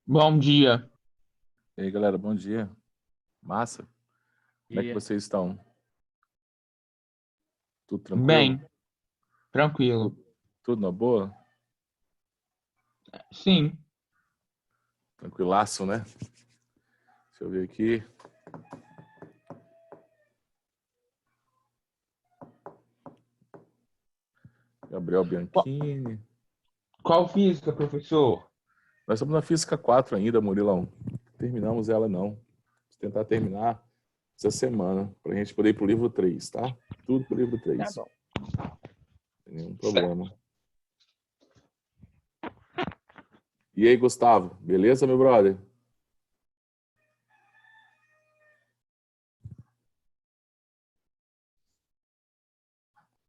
Bom dia. E aí, galera, bom dia. Massa. Como é que Dia. vocês estão? Tudo tranquilo? Bem, tranquilo. Tudo na boa? Sim. Tranquilaço, né? Deixa eu ver aqui. Gabriel Qual, Bianchini. qual física, professor? Nós estamos na Física 4 ainda, Murilão. Terminamos ela, não. Vamos tentar terminar essa semana, para a gente poder ir para o livro 3, tá? Tudo para o livro Tá 3. bom. Sem nenhum Certo. problema. E aí, Gustavo? Beleza, meu brother?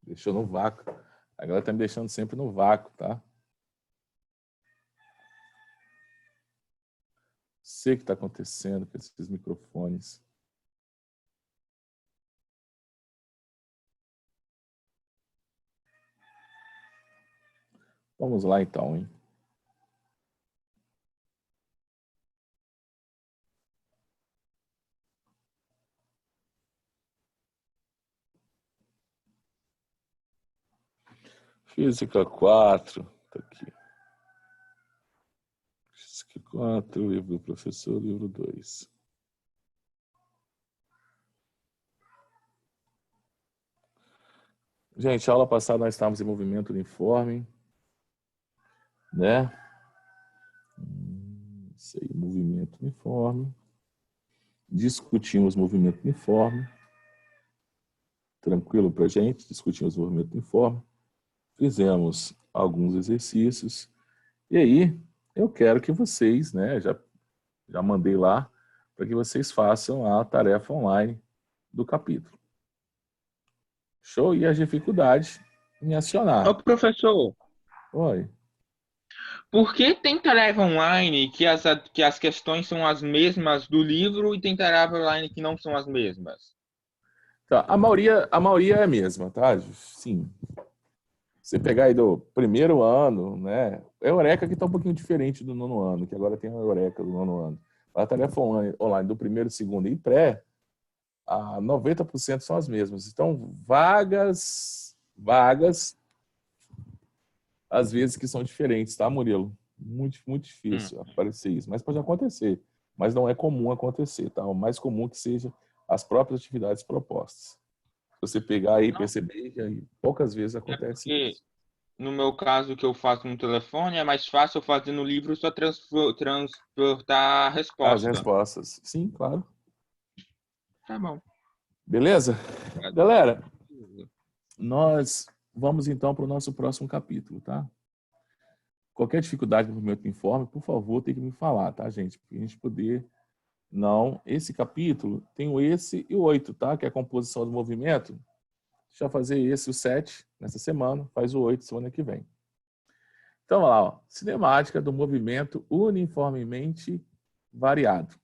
Deixou no vácuo. A galera tá me deixando sempre no vácuo, tá? Sei o que está acontecendo com esses microfones. Vamos lá então, hein? Física 4, tá aqui. Física 4, livro do professor, livro 2. Gente, a aula passada nós estávamos em movimento uniforme, né? Isso aí, movimento uniforme. Discutimos movimento uniforme. Tranquilo pra gente? Discutimos movimento uniforme. Fizemos alguns exercícios. E aí, eu quero que vocês, né? Já mandei lá para que vocês façam a tarefa online do capítulo. Show? E as dificuldades em Ô, acionar. professor, Oi. por que tem tarefa online que as questões são as mesmas do livro e tem tarefa online que não são as mesmas? Tá, a maioria é a mesma, tá? Sim. Você pegar aí do primeiro ano, né? É a Eureka que está um pouquinho diferente do nono ano, que agora tem a Eureka do nono ano. A tarefa online do primeiro, segundo e pré, a 90% são as mesmas. Então, vagas, às vezes que são diferentes, tá, Murilo? Muito, muito Hum. difícil aparecer isso, mas pode acontecer. Mas não é comum acontecer, tá? O mais comum é que seja as próprias atividades propostas. Se você pegar aí e Não, perceber, aí, poucas vezes é acontece porque isso. no meu caso que eu faço no telefone é mais fácil eu fazer no livro só transportar a As resposta. respostas, sim, claro. Tá bom. Beleza? Galera, nós vamos então para o nosso próximo capítulo, tá? Qualquer dificuldade no movimento informe, por favor, tem que me falar, tá, gente? Para a gente poder. Não, esse capítulo tem o esse e o 8, tá? Que é a composição do movimento. Deixa eu fazer esse, o 7, nessa semana, faz o 8 semana que vem. Então, olha lá, ó. Cinemática do movimento uniformemente variado.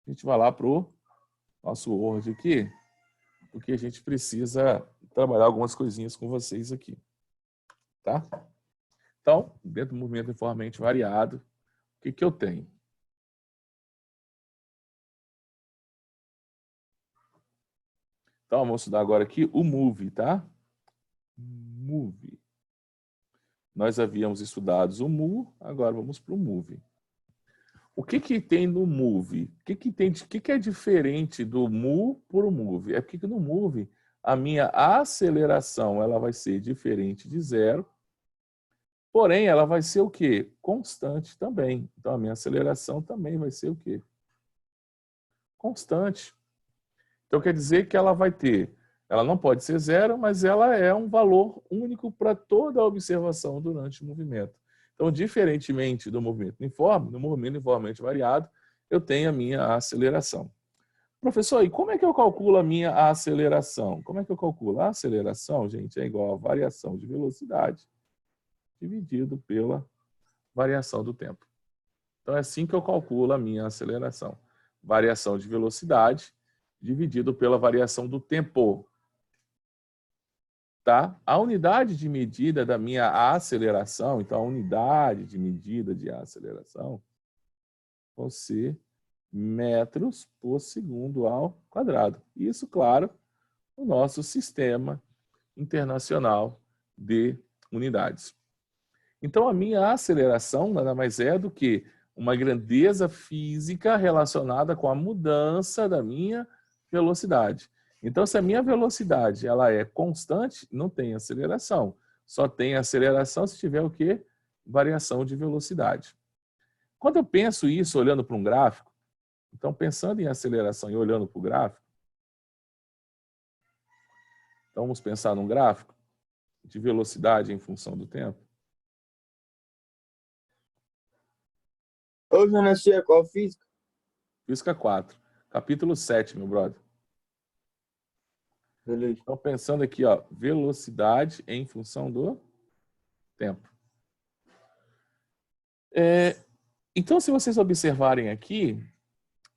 A gente vai lá para o nosso Word aqui, porque a gente precisa trabalhar algumas coisinhas com vocês aqui, tá? Então, dentro do movimento uniformemente variado, o que eu tenho? Então, vamos estudar agora aqui o move, tá? Move. Nós havíamos estudado o move, agora vamos para o move. O que tem no move? O que é diferente do move para o move? É porque no move a minha aceleração ela vai ser diferente de zero, porém ela vai ser o quê? Constante também. Então a minha aceleração também vai ser o quê? Constante. Então quer dizer que ela não pode ser zero, mas ela é um valor único para toda a observação durante o movimento. Então, diferentemente do movimento uniforme, no movimento uniformemente variado, eu tenho a minha aceleração. Professor, e como é que eu calculo a minha aceleração? Como é que eu calculo? A aceleração, gente, é igual a variação de velocidade dividido pela variação do tempo. Então, é assim que eu calculo a minha aceleração. Variação de velocidade dividido pela variação do tempo. Tá? A unidade de medida da minha aceleração, então a unidade de medida de aceleração vão ser metros por segundo ao quadrado. Isso, claro, no nosso sistema internacional de unidades. Então, a minha aceleração nada mais é do que uma grandeza física relacionada com a mudança da minha velocidade. Então, se a minha velocidade ela é constante, não tem aceleração. Só tem aceleração se tiver o quê? Variação de velocidade. Quando eu penso isso olhando para um gráfico, então pensando em aceleração e olhando para o gráfico, então vamos pensar num gráfico de velocidade em função do tempo. Ô, Jonas, qual física? Física 4, capítulo 7, meu brother. Beleza. Então, pensando aqui, ó, velocidade em função do tempo. Então, se vocês observarem aqui,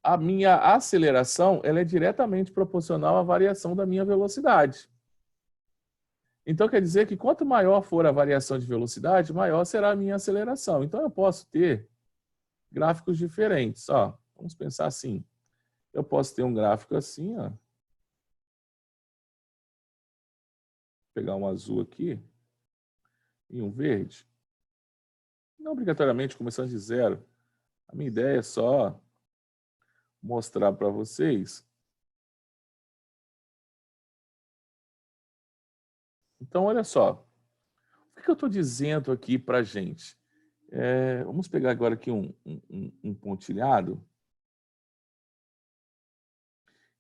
a minha aceleração ela é diretamente proporcional à variação da minha velocidade. Então, quer dizer que quanto maior for a variação de velocidade, maior será a minha aceleração. Então, eu posso ter gráficos diferentes. Ó, vamos pensar assim. Eu posso ter um gráfico assim, ó. Vou pegar um azul aqui e um verde. Não obrigatoriamente começando de zero. A minha ideia é só mostrar para vocês. Então, olha só. O que eu estou dizendo aqui para a gente? Vamos pegar agora aqui um pontilhado.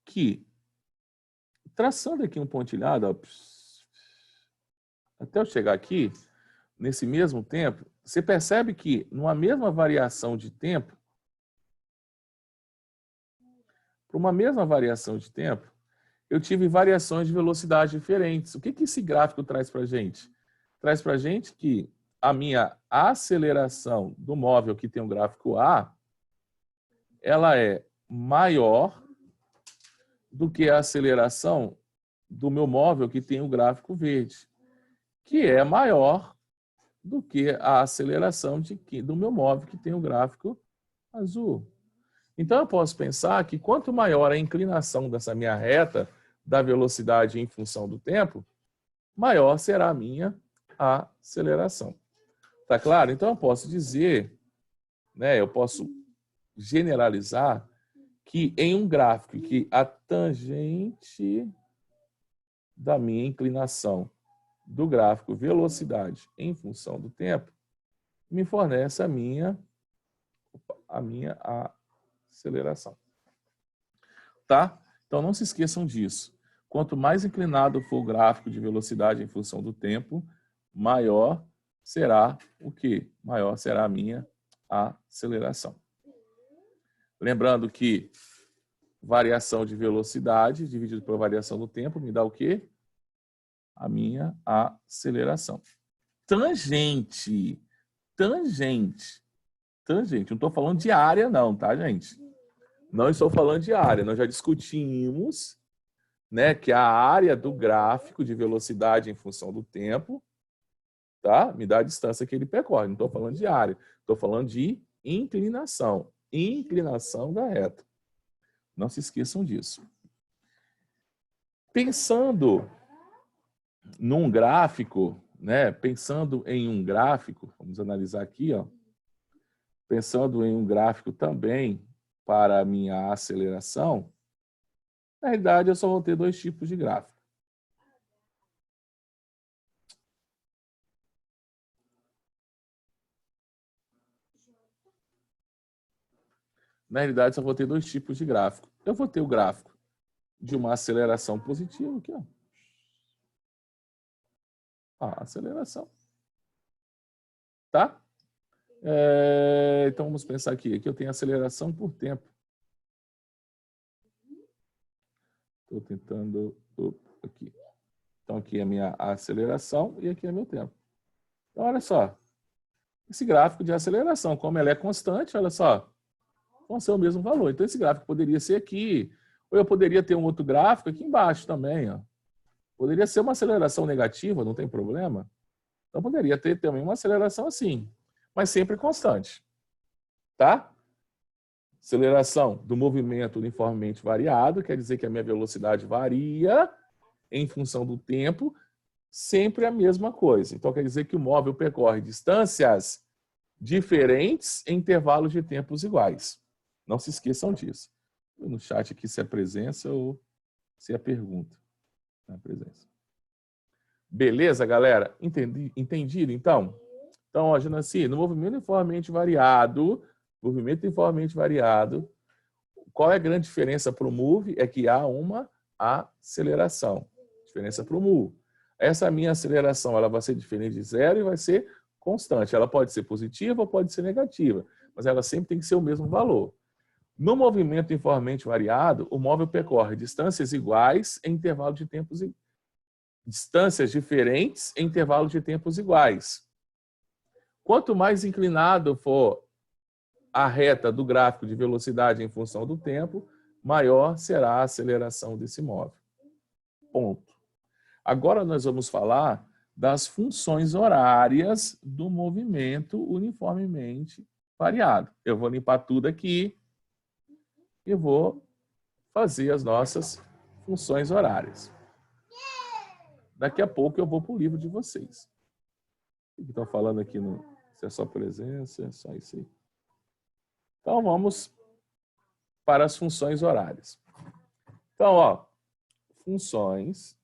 Que, traçando aqui um pontilhado, ó, até eu chegar aqui, nesse mesmo tempo, você percebe que numa mesma variação de tempo, para uma mesma variação de tempo, eu tive variações de velocidade diferentes. O que esse gráfico traz para a gente? Traz para a gente que a minha aceleração do móvel que tem o gráfico A, ela é maior do que a aceleração do meu móvel que tem o gráfico verde, que é maior do que a aceleração do meu móvel que tem o gráfico azul. Então, eu posso pensar que quanto maior a inclinação dessa minha reta da velocidade em função do tempo, maior será a minha aceleração. Tá claro? Então, eu posso dizer, né, eu posso generalizar que em um gráfico que a tangente da minha inclinação do gráfico velocidade em função do tempo me fornece a minha aceleração. Tá? Então, não se esqueçam disso. Quanto mais inclinado for o gráfico de velocidade em função do tempo, maior será o quê? Maior será a minha aceleração. Lembrando que variação de velocidade dividido por variação do tempo me dá o quê? A minha aceleração. Tangente. Não estou falando de área não, tá, gente? Não estou falando de área. Nós já discutimos, né, que a área do gráfico de velocidade em função do tempo, tá? Me dá a distância que ele percorre. Não estou falando de área. Estou falando de inclinação. Inclinação da reta. Não se esqueçam disso. Pensando num gráfico, né? Pensando em um gráfico, vamos analisar aqui, ó. Pensando em um gráfico também para a minha aceleração, na realidade eu só vou ter dois tipos de gráfico. Na realidade, só vou ter dois tipos de gráfico. Eu vou ter o gráfico de uma aceleração positiva, aqui, ó. A aceleração. Tá? Então, vamos pensar aqui. Aqui eu tenho aceleração por tempo. Estou tentando... aqui. Então, aqui é a minha aceleração e aqui é meu tempo. Então, olha só. Esse gráfico de aceleração, como ela é constante, olha só, vão ser o mesmo valor. Então, esse gráfico poderia ser aqui, ou eu poderia ter um outro gráfico aqui embaixo também, ó. Poderia ser uma aceleração negativa, não tem problema. Então, poderia ter também uma aceleração assim, mas sempre constante. Tá? Aceleração do movimento uniformemente variado, quer dizer que a minha velocidade varia em função do tempo, sempre a mesma coisa. Então, quer dizer que o móvel percorre distâncias diferentes em intervalos de tempos iguais. Não se esqueçam disso. No chat aqui se é presença ou se é pergunta. A presença. Beleza, galera? Entendido, então? Então, ó, Janaci, no movimento uniformemente variado, qual é a grande diferença para o move? É que há uma aceleração. Diferença para o move. Essa minha aceleração ela vai ser diferente de zero e vai ser constante. Ela pode ser positiva ou pode ser negativa, mas ela sempre tem que ser o mesmo valor. No movimento uniformemente variado, o móvel percorre distâncias iguais em intervalo de tempos distâncias diferentes em intervalo de tempos iguais. Quanto mais inclinado for a reta do gráfico de velocidade em função do tempo, maior será a aceleração desse móvel. Ponto. Agora nós vamos falar das funções horárias do movimento uniformemente variado. Eu vou limpar tudo aqui e vou fazer as nossas funções horárias. Daqui a pouco eu vou para o livro de vocês. O que estão falando aqui no... Se é só presença, é só isso aí. Então vamos para as funções horárias. Então, ó, funções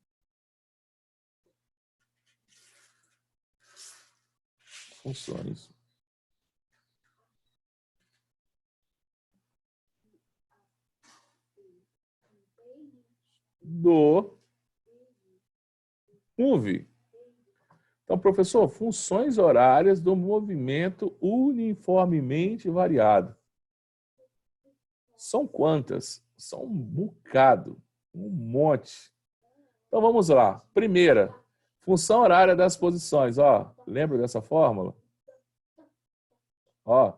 do move. Então, professor, funções horárias do movimento uniformemente variado. São quantas? São um bocado, um monte. Então, vamos lá. Primeira, função horária das posições. Ó, lembra dessa fórmula? Ó.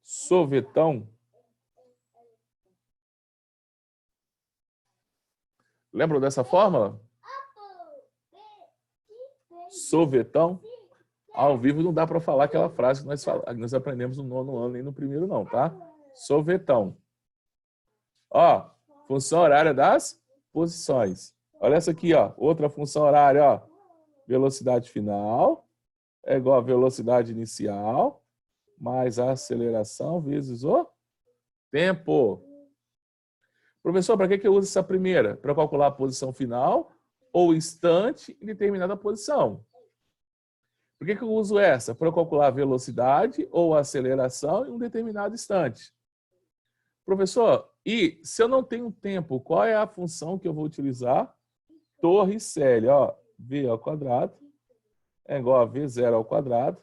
Sovetão. Lembram dessa fórmula? Sovetão. Ao vivo não dá para falar aquela frase que nós aprendemos no 9º ano nem no primeiro não, tá? Sovetão. Ó, função horária das posições. Olha essa aqui, ó. Outra função horária, ó. Velocidade final é igual a velocidade inicial mais a aceleração vezes o tempo. Professor, para que eu uso essa primeira? Para calcular a posição final ou instante em determinada posição. Por que eu uso essa? Para calcular a velocidade ou a aceleração em um determinado instante. Professor, e se eu não tenho tempo, qual é a função que eu vou utilizar? Torricelli, ó, V ao quadrado é igual a V0 ao quadrado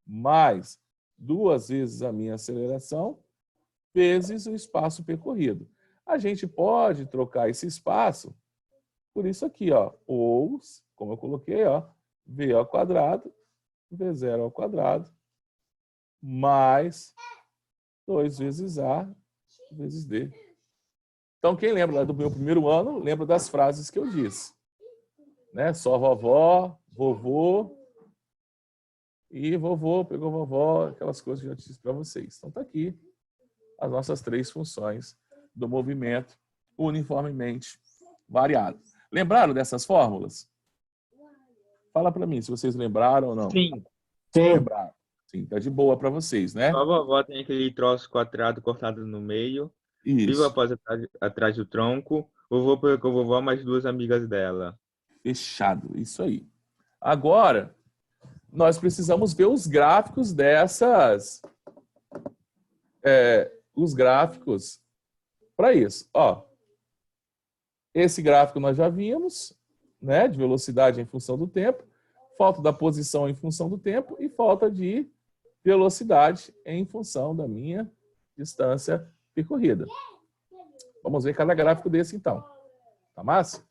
mais 2 vezes a minha aceleração vezes o espaço percorrido. A gente pode trocar esse espaço por isso aqui, ó, ou, como eu coloquei, ó, V ao quadrado, V0 ao quadrado, mais 2 vezes A vezes D. Então, quem lembra do meu primeiro ano, lembra das frases que eu disse. Né? Só vovó, vovô, e vovô pegou vovó, aquelas coisas que eu já disse para vocês. Então, tá aqui as nossas 3 funções do movimento uniformemente variado. Lembraram dessas fórmulas? Fala para mim se vocês lembraram ou não. Sim. Lembraram. Sim, tá de boa para vocês, né? Só a vovó tem aquele troço quadrado cortado no meio. Isso. Viva após atrás do tronco. Vovô pegou vovó mais 2 amigas dela. Fechado, isso aí. Agora, nós precisamos ver os gráficos dessas... os gráficos para isso. Ó, esse gráfico nós já vimos, né, de velocidade em função do tempo, falta da posição em função do tempo e falta de velocidade em função da minha distância percorrida. Vamos ver cada gráfico desse, então. Tá massa?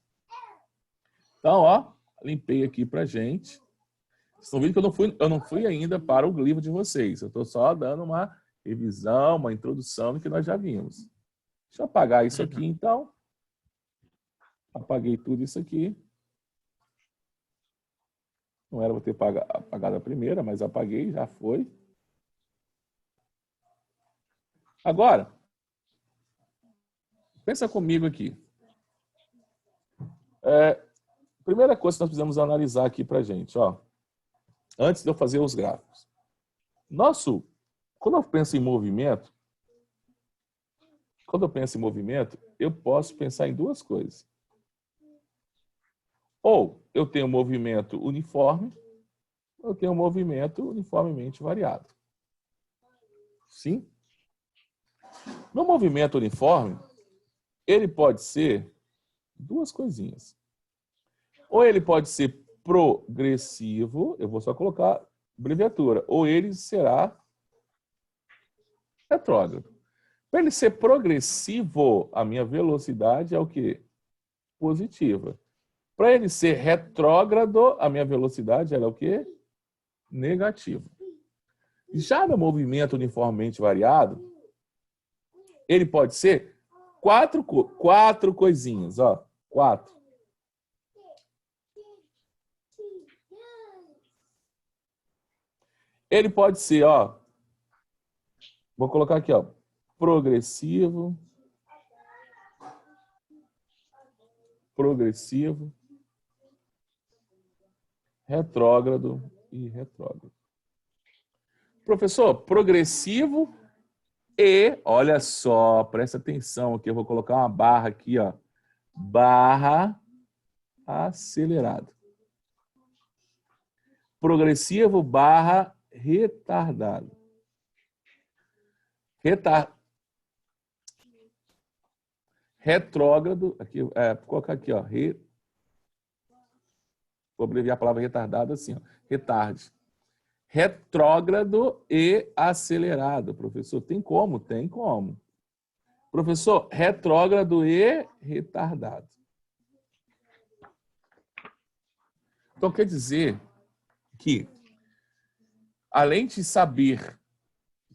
Então, ó, limpei aqui pra gente. Vocês estão vendo que eu não fui ainda para o livro de vocês. Eu estou só dando uma revisão, uma introdução do que nós já vimos. Deixa eu apagar isso aqui, então. Apaguei tudo isso aqui. Não era para ter apagado a primeira, mas apaguei, já foi. Agora, pensa comigo aqui. Primeira coisa que nós precisamos analisar aqui para a gente, ó, antes de eu fazer os gráficos. Quando eu penso em movimento, eu posso pensar em duas coisas. Ou eu tenho um movimento uniforme, ou eu tenho um movimento uniformemente variado. Sim? No movimento uniforme, ele pode ser duas coisinhas. Ou ele pode ser progressivo, eu vou só colocar abreviatura, ou ele será retrógrado. Para ele ser progressivo, a minha velocidade é o quê? Positiva. Para ele ser retrógrado, a minha velocidade é o quê? Negativa. Já no movimento uniformemente variado, ele pode ser quatro coisinhas, ó, 4. Ele pode ser, ó, vou colocar aqui, ó, progressivo, retrógrado e retrógrado. Professor, progressivo e, olha só, presta atenção aqui, eu vou colocar uma barra aqui, ó, barra acelerado. Progressivo barra retardado. Retrógrado, aqui, vou colocar aqui, ó, vou abreviar a palavra retardado assim, ó, retarde. Retrógrado e acelerado, professor. Tem como? Tem como. Professor, retrógrado e retardado. Então, quer dizer que, além de saber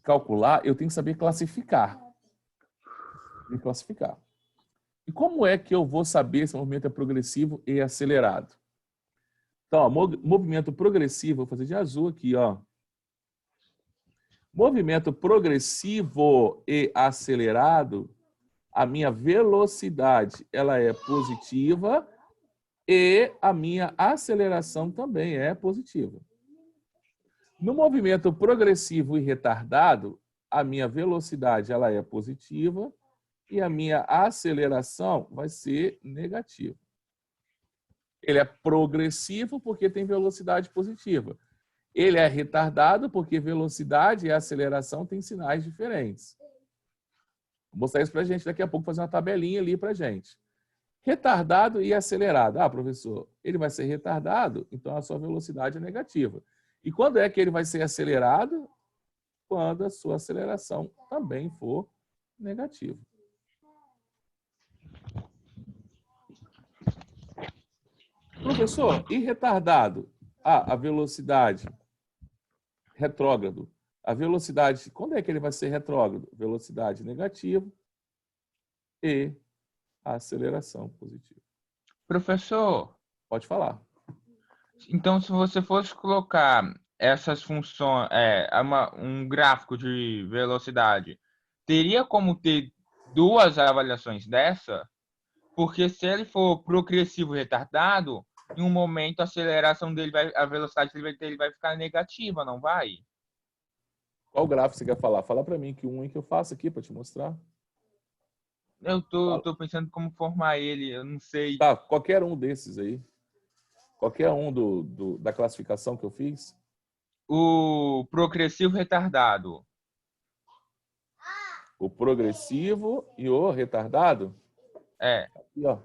calcular, eu tenho que saber classificar. E como é que eu vou saber se o movimento é progressivo e acelerado? Então, ó, movimento progressivo, vou fazer de azul aqui, ó. Movimento progressivo e acelerado, a minha velocidade ela é positiva e a minha aceleração também é positiva. No movimento progressivo e retardado, a minha velocidade ela é positiva e a minha aceleração vai ser negativa. Ele é progressivo porque tem velocidade positiva. Ele é retardado porque velocidade e aceleração têm sinais diferentes. Vou mostrar isso para a gente daqui a pouco, fazer uma tabelinha ali para a gente. Retardado e acelerado. Ah, professor, ele vai ser retardado, então a sua velocidade é negativa. E quando é que ele vai ser acelerado? Quando a sua aceleração também for negativa. Professor, e retardado? Ah, a velocidade retrógrado. A velocidade, quando é que ele vai ser retrógrado? Velocidade negativa e a aceleração positiva. Professor, pode falar. Então, se você fosse colocar essas funções, um gráfico de velocidade, teria como ter duas avaliações dessa? Porque se ele for progressivo retardado, em um momento a aceleração dele a velocidade dele vai ficar negativa, não vai? Qual gráfico você quer falar? Fala para mim que que eu faço aqui para te mostrar. Eu tô pensando como formar ele, eu não sei. Tá, qualquer um desses aí. Qualquer um da classificação que eu fiz. O progressivo retardado. O progressivo e o retardado? É. Aqui, ó.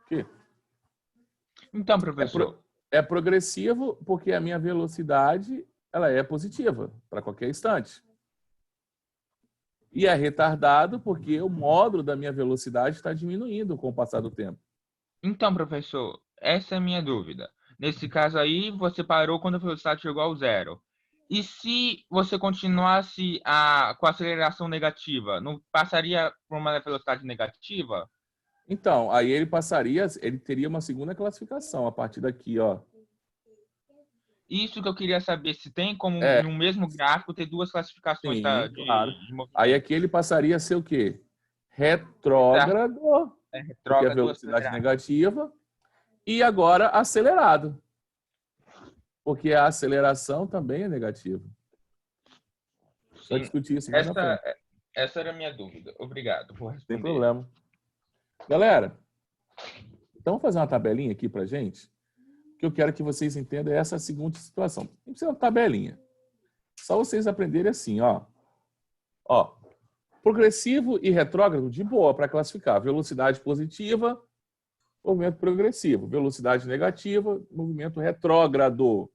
Aqui. Então, professor. É progressivo porque a minha velocidade ela é positiva para qualquer instante. E é retardado porque o módulo da minha velocidade está diminuindo com o passar do tempo. Então, professor, essa é a minha dúvida. Nesse caso aí, você parou quando a velocidade chegou ao zero. E se você continuasse com a aceleração negativa, não passaria por uma velocidade negativa? Então, aí ele teria uma segunda classificação a partir daqui, ó. Isso que eu queria saber, se tem como É, no mesmo gráfico ter duas classificações sim, claro. de Aí aqui movimentos. ele passaria a ser o quê? Retra- Retrógrado, porque é Retrógrado, velocidade acelerado. negativa, e agora acelerado, porque a aceleração também é negativa. Só Sim, discutir isso mais na frente. essa era a minha dúvida. Obrigado por Sem responder. problema. Galera, então vamos fazer uma tabelinha aqui pra gente, que eu quero que vocês entendam essa seguinte situação. Não precisa de uma tabelinha. Só vocês aprenderem assim, ó. Ó, progressivo e retrógrado, de boa para classificar. Velocidade positiva, movimento progressivo. Velocidade negativa, movimento retrógrado.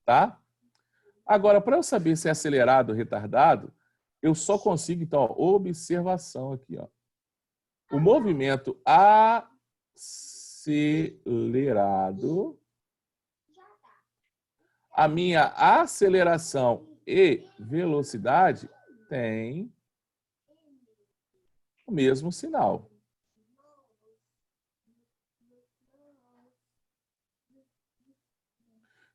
Tá? Agora, para eu saber se é acelerado ou retardado, eu só consigo, então, ó, observação aqui, ó. O movimento acelerado, a minha aceleração e velocidade tem o mesmo sinal.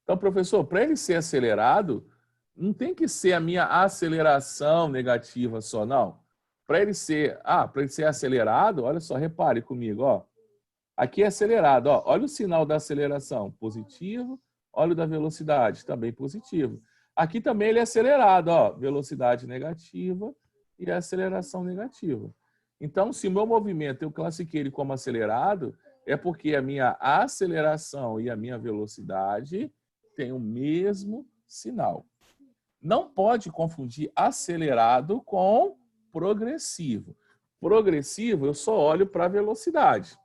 Então, professor, para ele ser acelerado, não tem que ser a minha aceleração negativa só, não. Para ele ser acelerado, olha só, repare comigo, ó. Aqui é acelerado, ó. Olha o sinal da aceleração, positivo. Olha o da velocidade, também positivo. Aqui também ele é acelerado, ó. Velocidade negativa e aceleração negativa. Então, se o meu movimento eu classifiquei ele como acelerado, é porque a minha aceleração e a minha velocidade têm o mesmo sinal. Não pode confundir acelerado com progressivo. Progressivo, eu só olho para a velocidade.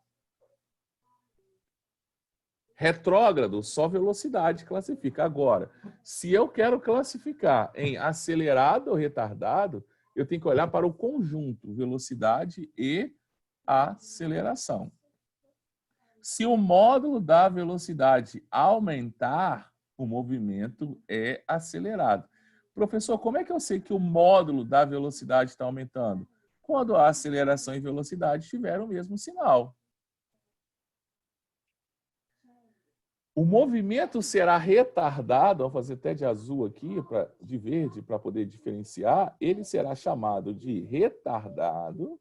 Retrógrado, só velocidade classifica. Agora, se eu quero classificar em acelerado ou retardado, eu tenho que olhar para o conjunto, velocidade e aceleração. Se o módulo da velocidade aumentar, o movimento é acelerado. Professor, como é que eu sei que o módulo da velocidade está aumentando? Quando a aceleração e velocidade tiverem o mesmo sinal. O movimento será retardado, vamos fazer até de azul aqui, de verde, para poder diferenciar. Ele será chamado de retardado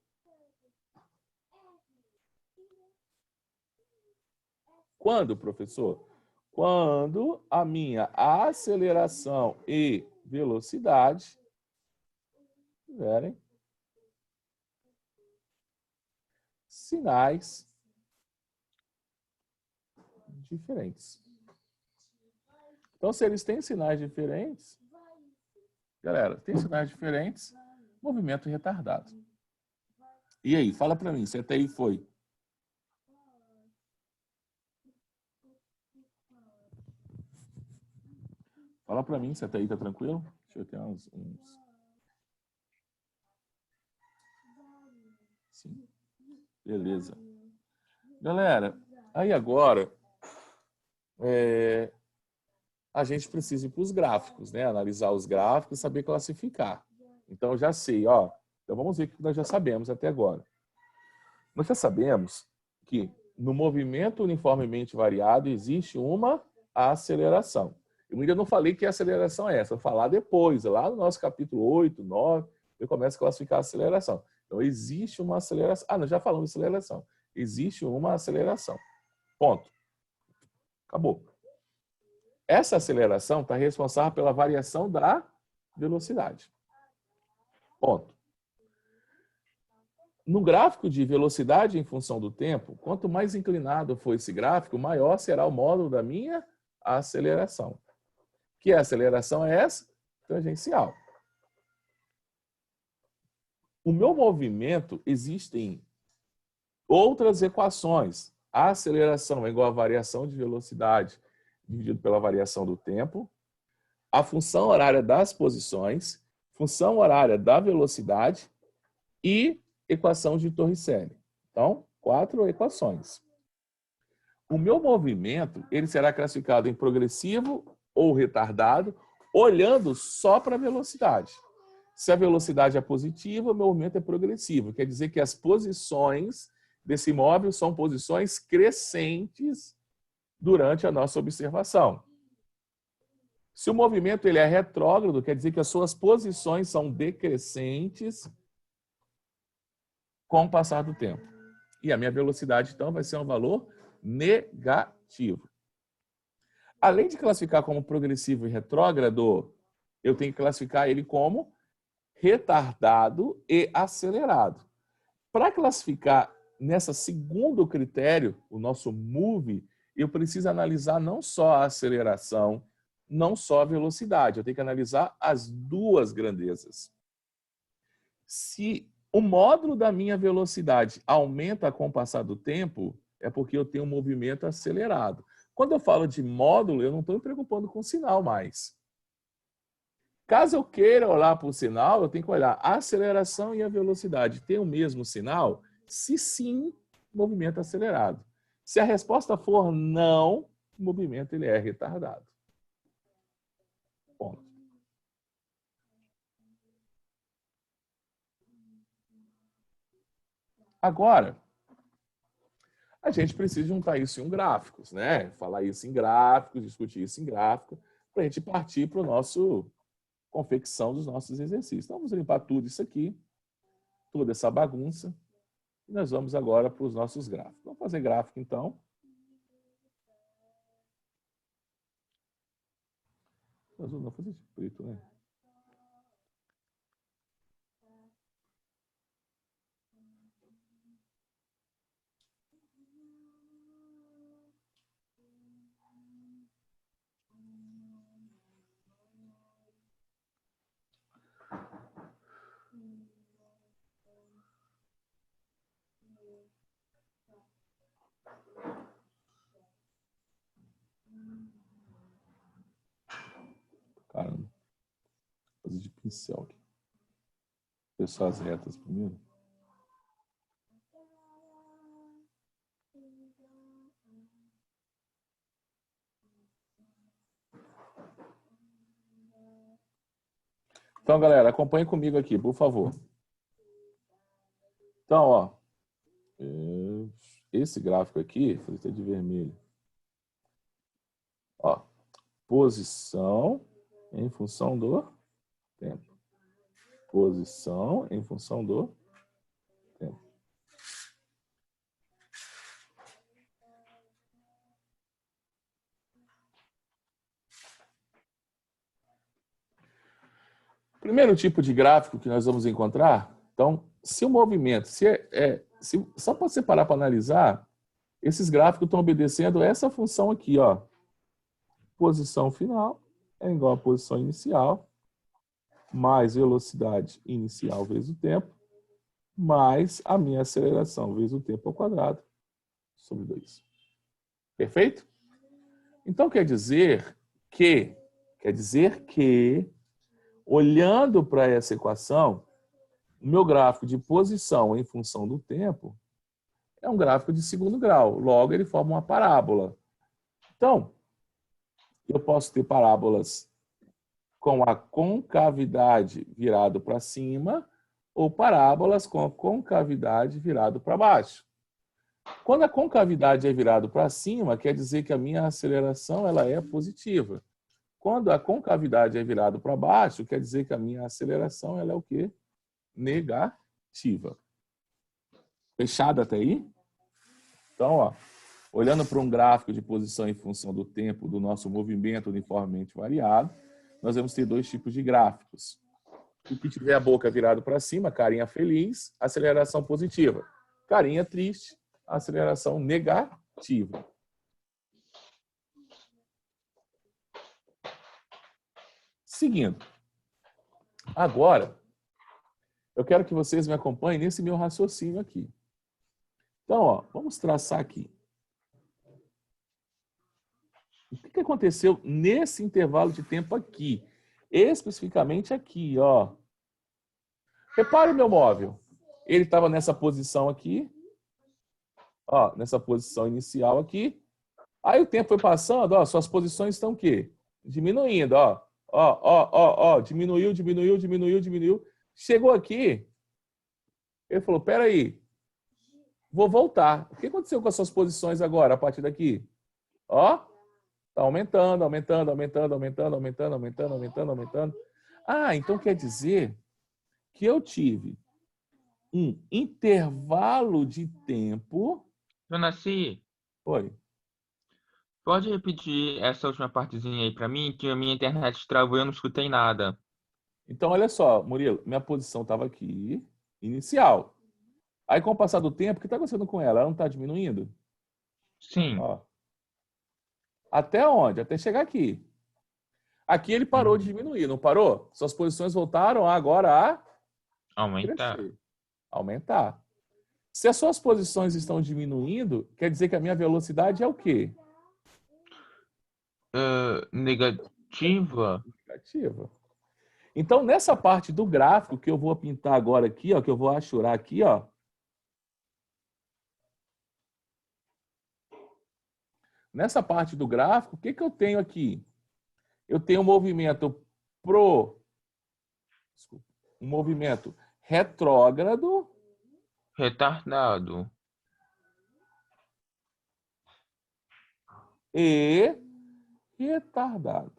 quando, professor? Quando a minha aceleração e velocidade tiverem sinais diferentes. Então, se eles têm sinais diferentes, galera, tem sinais diferentes, movimento retardado. E aí, fala para mim, se até aí foi. Fala para mim se até aí tá tranquilo. Deixa eu ter uns... Sim. Beleza. Galera, aí agora a gente precisa ir para os gráficos, né? Analisar os gráficos e saber classificar. Então, eu já sei, ó. Então, vamos ver o que nós já sabemos até agora. Nós já sabemos que no movimento uniformemente variado existe uma aceleração. Eu ainda não falei que a aceleração é essa, eu vou falar depois, lá no nosso capítulo 8, 9, eu começo a classificar a aceleração. Então, existe uma aceleração. Ah, nós já falamos de aceleração. Existe uma aceleração. Ponto. Acabou. Essa aceleração está responsável pela variação da velocidade. Ponto. No gráfico de velocidade em função do tempo, quanto mais inclinado for esse gráfico, maior será o módulo da minha aceleração. Que a aceleração é essa? Tangencial. O meu movimento, existem outras equações. A aceleração é igual a variação de velocidade dividido pela variação do tempo. A função horária das posições, função horária da velocidade e equação de Torricelli. Então, 4 equações. o meu movimento ele será classificado em progressivo ou retardado, olhando só para a velocidade. Se a velocidade é positiva, o meu movimento é progressivo. Quer dizer que as posições desse móvel são posições crescentes durante a nossa observação. Se o movimento ele é retrógrado, quer dizer que as suas posições são decrescentes com o passar do tempo. E a minha velocidade, então, vai ser um valor negativo. Além de classificar como progressivo e retrógrado, eu tenho que classificar ele como retardado e acelerado. Para classificar nessa segundo critério, o nosso MOVE, eu preciso analisar não só a aceleração, não só a velocidade. Eu tenho que analisar as duas grandezas. Se o módulo da minha velocidade aumenta com o passar do tempo, é porque eu tenho um movimento acelerado. Quando eu falo de módulo, eu não estou me preocupando com o sinal mais. Caso eu queira olhar para o sinal, eu tenho que olhar a aceleração e a velocidade. Tem o mesmo sinal? Se sim, movimento acelerado. Se a resposta for não, o movimento ele é retardado. Ponto. Agora, a gente precisa juntar isso em gráficos, né? Falar isso em gráficos, discutir isso em gráfico, para a gente partir para a nossa confecção dos nossos exercícios. Então, vamos limpar tudo isso aqui, toda essa bagunça, e nós vamos agora para os nossos gráficos. Vamos fazer gráfico, então. Nós vamos fazer de preto, né? Caramba. Vou fazer de pincel aqui. Pessoal, as retas primeiro. Então, galera, acompanhe comigo aqui, por favor. Então, ó, esse gráfico aqui, vou fazer de vermelho. Ó, posição em função do tempo. Posição em função do tempo. Primeiro tipo de gráfico que nós vamos encontrar, então, se o movimento, só para você parar para analisar, esses gráficos estão obedecendo essa função aqui, ó. Posição final é igual a posição inicial, mais velocidade inicial vezes o tempo, mais a minha aceleração vezes o tempo ao quadrado, sobre 2. Perfeito? Então, quer dizer que, olhando para essa equação, o meu gráfico de posição em função do tempo é um gráfico de segundo grau. Logo, ele forma uma parábola. Então, eu posso ter parábolas com a concavidade virado para cima ou parábolas com a concavidade virado para baixo. Quando a concavidade é virado para cima, quer dizer que a minha aceleração ela é positiva. Quando a concavidade é virado para baixo, quer dizer que a minha aceleração ela é o quê? Negativa. Fechado até aí? Então, ó, olhando para um gráfico de posição em função do tempo do nosso movimento uniformemente variado, nós vamos ter dois tipos de gráficos. O que tiver a boca virada para cima, carinha feliz, aceleração positiva. Carinha triste, aceleração negativa. Seguindo. Agora, eu quero que vocês me acompanhem nesse meu raciocínio aqui. Então, ó, vamos traçar aqui. O que aconteceu nesse intervalo de tempo aqui? Especificamente aqui, ó. Repare o meu móvel. Ele estava nessa posição aqui. Ó, nessa posição inicial aqui. Aí o tempo foi passando, ó, suas posições estão o quê? Diminuindo, ó. Ó, diminuiu, diminuiu, diminuiu, diminuiu. Chegou aqui, ele falou, peraí, vou voltar. O que aconteceu com as suas posições agora, a partir daqui? Ó, tá aumentando, aumentando, aumentando, aumentando, aumentando, aumentando, aumentando, aumentando. Ah, então quer dizer que eu tive um intervalo de tempo. Dona Si, Oi. pode repetir essa última partezinha aí pra mim, que a minha internet travou e eu não escutei nada. Então, olha só, Murilo, minha posição estava aqui, inicial. Aí, com o passar do tempo, o que está acontecendo com ela? Ela não está diminuindo? Sim. Ó. Até onde? Até chegar aqui. Aqui ele parou de diminuir, não parou? Suas posições voltaram agora a Aumentar. crescer, aumentar. Se as suas posições estão diminuindo, quer dizer que a minha velocidade é o quê? Negativa. Negativa. Então, nessa parte do gráfico que eu vou pintar agora aqui, ó, que eu vou achurar aqui, ó. Nessa parte do gráfico, o que eu tenho aqui? Eu tenho um movimento um movimento retrógrado Retardado. e retardado.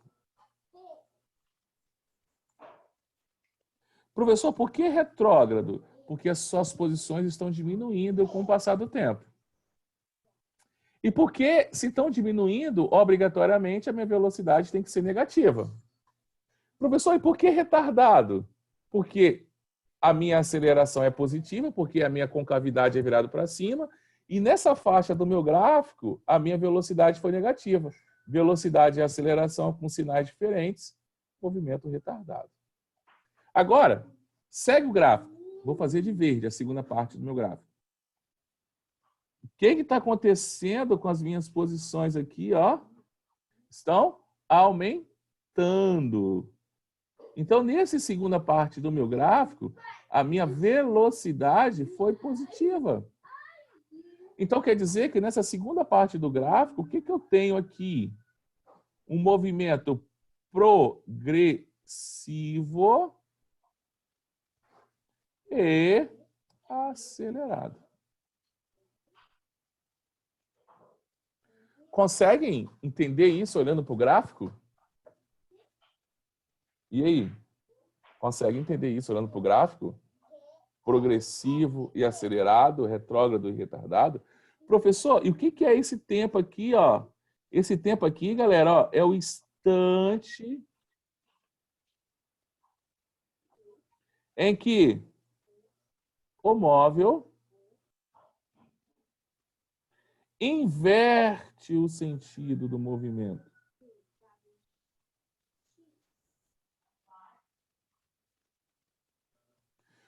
Professor, por que retrógrado? Porque as suas posições estão diminuindo com o passar do tempo. E porque, se estão diminuindo, obrigatoriamente a minha velocidade tem que ser negativa. Professor, e por que retardado? Porque a minha aceleração é positiva, porque a minha concavidade é virada para cima, e nessa faixa do meu gráfico, a minha velocidade foi negativa. Velocidade e aceleração com sinais diferentes, movimento retardado. Agora, segue o gráfico. Vou fazer de verde a segunda parte do meu gráfico. O que está acontecendo com as minhas posições aqui? Ó? Estão aumentando. Então, nessa segunda parte do meu gráfico, a minha velocidade foi positiva. Então, quer dizer que nessa segunda parte do gráfico, o que eu tenho aqui? Um movimento progressivo e acelerado. Conseguem entender isso olhando para o gráfico? E aí? Conseguem entender isso olhando para o gráfico? Progressivo e acelerado, retrógrado e retardado. Professor, e o que é esse tempo aqui, ó? Esse tempo aqui, galera, ó, é o instante em que o móvel inverte o sentido do movimento.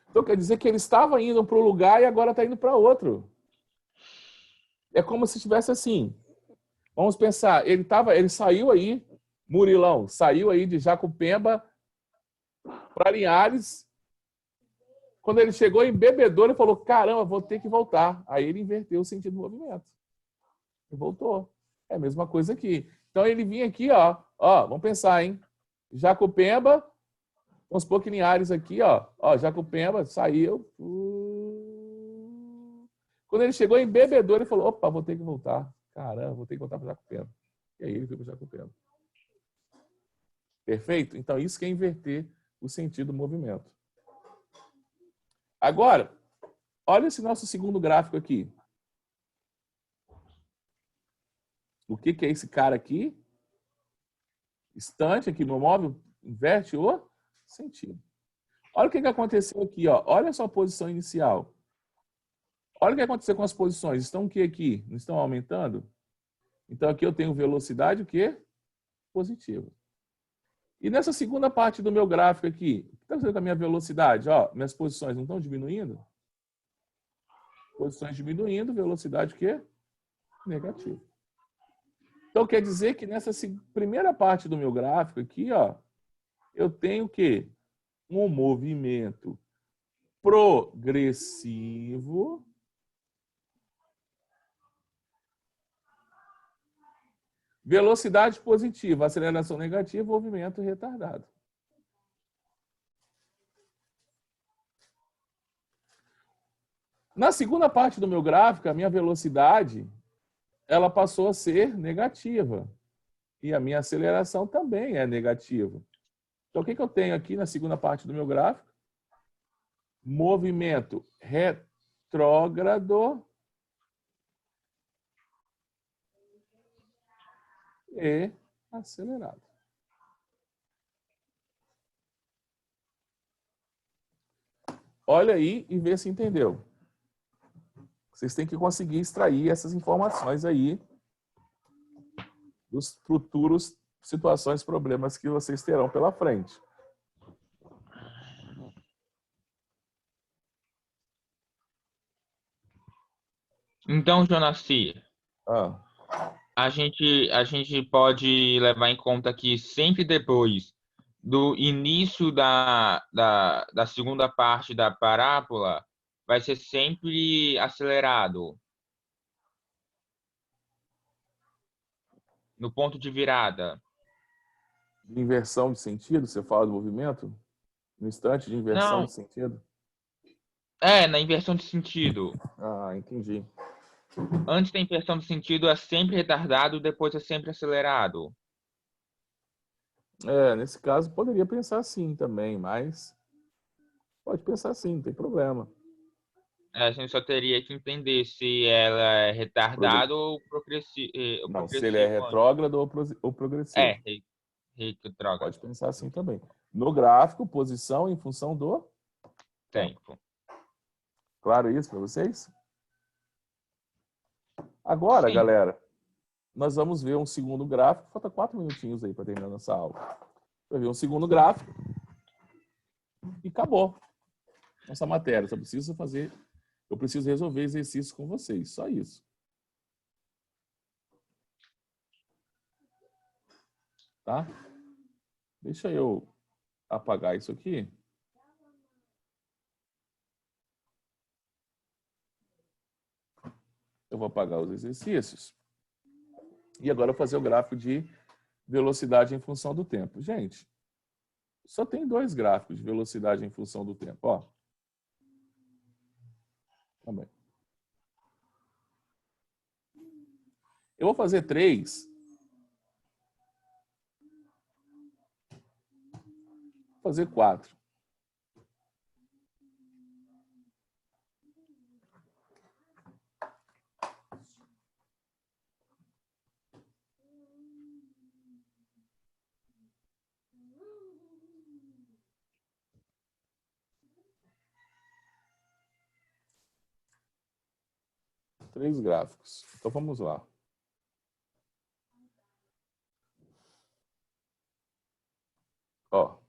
Então quer dizer que ele estava indo para um lugar e agora está indo para outro. É como se estivesse assim. Vamos pensar, ele saiu aí, Murilão, saiu aí de Jacupemba para Linhares. Quando ele chegou em Bebedouro, ele falou: caramba, vou ter que voltar. Aí ele inverteu o sentido do movimento. E voltou. É a mesma coisa aqui. Então ele vinha aqui, ó, vamos pensar, hein? Jacupemba, vamos supor que Linhares aqui, ó, Jacupemba, saiu. Quando ele chegou em Bebedouro, ele falou: opa, vou ter que voltar. Caramba, vou ter que voltar para Jacupemba. E aí ele foi para Jacupemba. Perfeito? Então isso que é inverter o sentido do movimento. Agora, olha esse nosso segundo gráfico aqui. O que é esse cara aqui? Instante aqui, meu móvel inverte o sentido. Olha o que aconteceu aqui, ó. Olha a sua posição inicial. Olha o que aconteceu com as posições. Estão o que aqui? Não estão aumentando? Então aqui eu tenho velocidade o quê? Positiva. E nessa segunda parte do meu gráfico aqui, o que está acontecendo com a minha velocidade? Ó, minhas posições não estão diminuindo? Posições diminuindo, velocidade o quê? Negativa. Então quer dizer que nessa primeira parte do meu gráfico aqui, ó, eu tenho o quê? Um movimento progressivo Velocidade positiva, aceleração negativa, movimento retardado. Na segunda parte do meu gráfico, a minha velocidade, ela passou a ser negativa. E a minha aceleração também é negativa. Então, o que eu tenho aqui na segunda parte do meu gráfico? Movimento retrógrado e acelerado. Olha aí e vê se entendeu. Vocês têm que conseguir extrair essas informações aí dos futuros situações, problemas que vocês terão pela frente. Então, Jonaci, Ah. a gente pode levar em conta que sempre depois do início da segunda parte da parábola vai ser sempre acelerado no ponto de virada. De inversão de sentido, você fala do movimento? No instante de inversão Não, de sentido? na inversão de sentido. Ah, entendi. Antes da inversão de sentido é sempre retardado, depois é sempre acelerado. Nesse caso poderia pensar assim também, mas pode pensar assim, não tem problema. A gente só teria que entender se ela é retardado ou progressivo. Não, se ele é retrógrado ou progressivo. Retrógrado. Pode pensar assim também. No gráfico, posição em função do Tempo. Claro isso para vocês? Agora, Sim. galera, nós vamos ver um segundo gráfico. Falta 4 minutinhos aí para terminar nossa aula. Vai ver um segundo gráfico e acabou nossa matéria. Só preciso fazer, eu preciso resolver exercícios com vocês, só isso. Tá? Deixa eu apagar isso aqui. Eu vou apagar os exercícios. E agora eu vou fazer o gráfico de velocidade em função do tempo. Gente, só tem 2 gráficos de velocidade em função do tempo. Ó. Também. Eu vou fazer 3. Vou fazer 4. Três gráficos. Então vamos lá. Ó.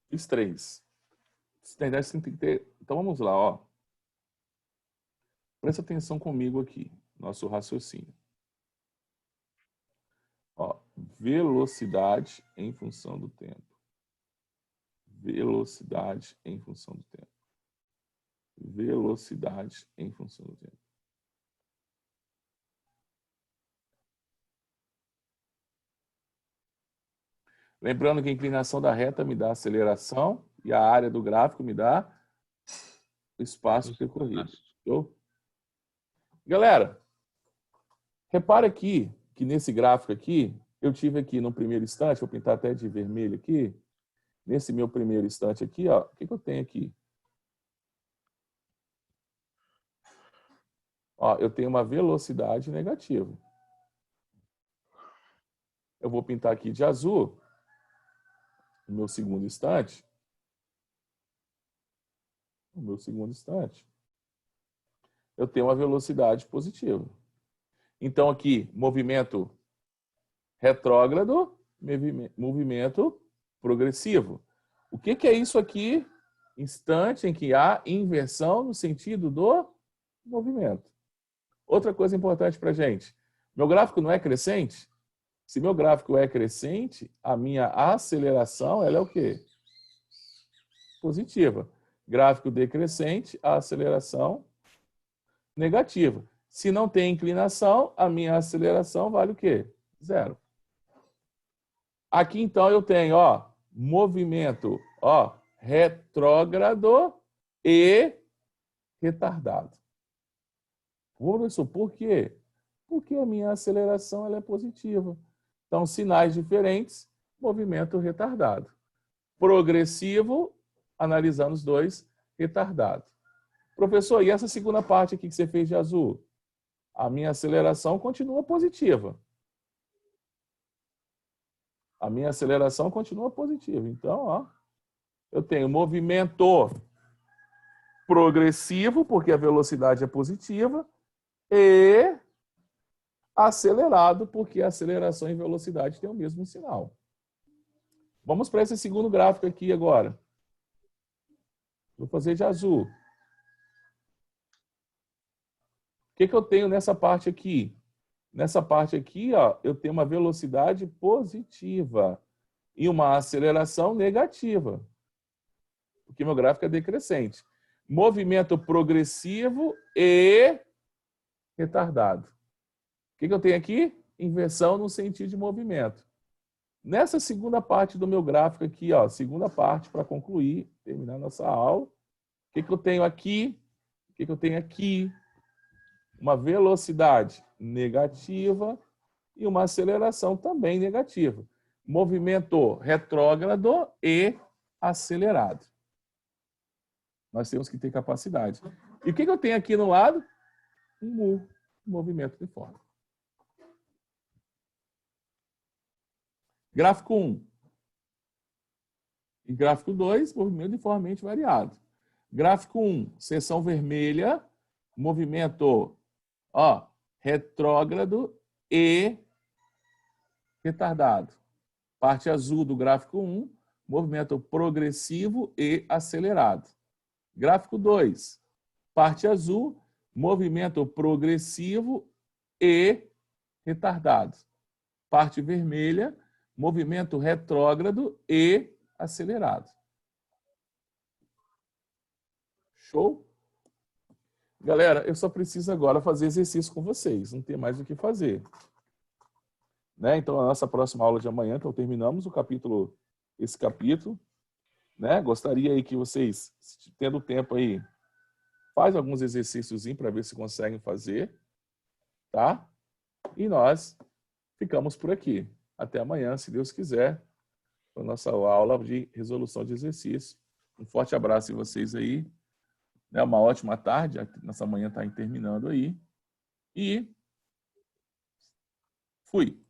Fiz 3. Se tem 10, tem que ter. Então vamos lá, ó. Presta atenção comigo aqui, nosso raciocínio. Ó, velocidade em função do tempo. Velocidade em função do tempo. Velocidade em função do tempo. Lembrando que a inclinação da reta me dá aceleração e a área do gráfico me dá o espaço percorrido. Entendeu? Galera, repara aqui que nesse gráfico aqui, eu tive aqui no primeiro instante, vou pintar até de vermelho aqui, nesse meu primeiro instante aqui, ó, o que eu tenho aqui? Ó, eu tenho uma velocidade negativa. Eu vou pintar aqui de azul, no meu segundo instante. No meu segundo instante. Eu tenho uma velocidade positiva. Então aqui, movimento retrógrado, movimento progressivo. O que é isso aqui? Instante em que há inversão no sentido do movimento. Outra coisa importante para a gente. Meu gráfico não é crescente? Se meu gráfico é crescente, a minha aceleração ela é o quê? positiva. Gráfico decrescente, a aceleração negativa. Se não tem inclinação, a minha aceleração vale o quê? 0. Aqui, então, eu tenho, ó, movimento, ó, retrógrado e retardado. Professor, por quê? Porque a minha aceleração ela é positiva. Então, sinais diferentes, movimento retardado. Progressivo, analisando os dois, retardado. Professor, e essa segunda parte aqui que você fez de azul? A minha aceleração continua positiva. A minha aceleração continua positiva. Então, ó, eu tenho movimento progressivo, porque a velocidade é positiva, e acelerado, porque a aceleração e velocidade têm o mesmo sinal. Vamos para esse segundo gráfico aqui agora. Vou fazer de azul. O que eu tenho nessa parte aqui? Nessa parte aqui, ó, eu tenho uma velocidade positiva e uma aceleração negativa, porque meu gráfico é decrescente. Movimento progressivo e retardado. O que eu tenho aqui? Inversão no sentido de movimento. Nessa segunda parte do meu gráfico aqui, ó, segunda parte para concluir, terminar nossa aula. O que eu tenho aqui? O que eu tenho aqui? Uma velocidade negativa e uma aceleração também negativa. Movimento retrógrado e acelerado. Nós temos que ter capacidade. E o que eu tenho aqui no lado? Um movimento uniforme. Gráfico 1. E gráfico 2, movimento uniformemente variado. Gráfico 1, seção vermelha, movimento, ó, retrógrado e retardado. Parte azul do gráfico 1, movimento progressivo e acelerado. Gráfico 2, parte azul, movimento progressivo e retardado. Parte vermelha, movimento retrógrado e acelerado. Show? Galera, eu só preciso agora fazer exercício com vocês, não tem mais o que fazer. Né? Então, a nossa próxima aula de amanhã, então terminamos esse capítulo. Né? Gostaria aí que vocês, tendo tempo aí, faz alguns exercícios para ver se conseguem fazer. Tá? E nós ficamos por aqui. Até amanhã, se Deus quiser, para a nossa aula de resolução de exercício. Um forte abraço em vocês aí. Né? Uma ótima tarde. Nossa manhã está terminando aí. E fui.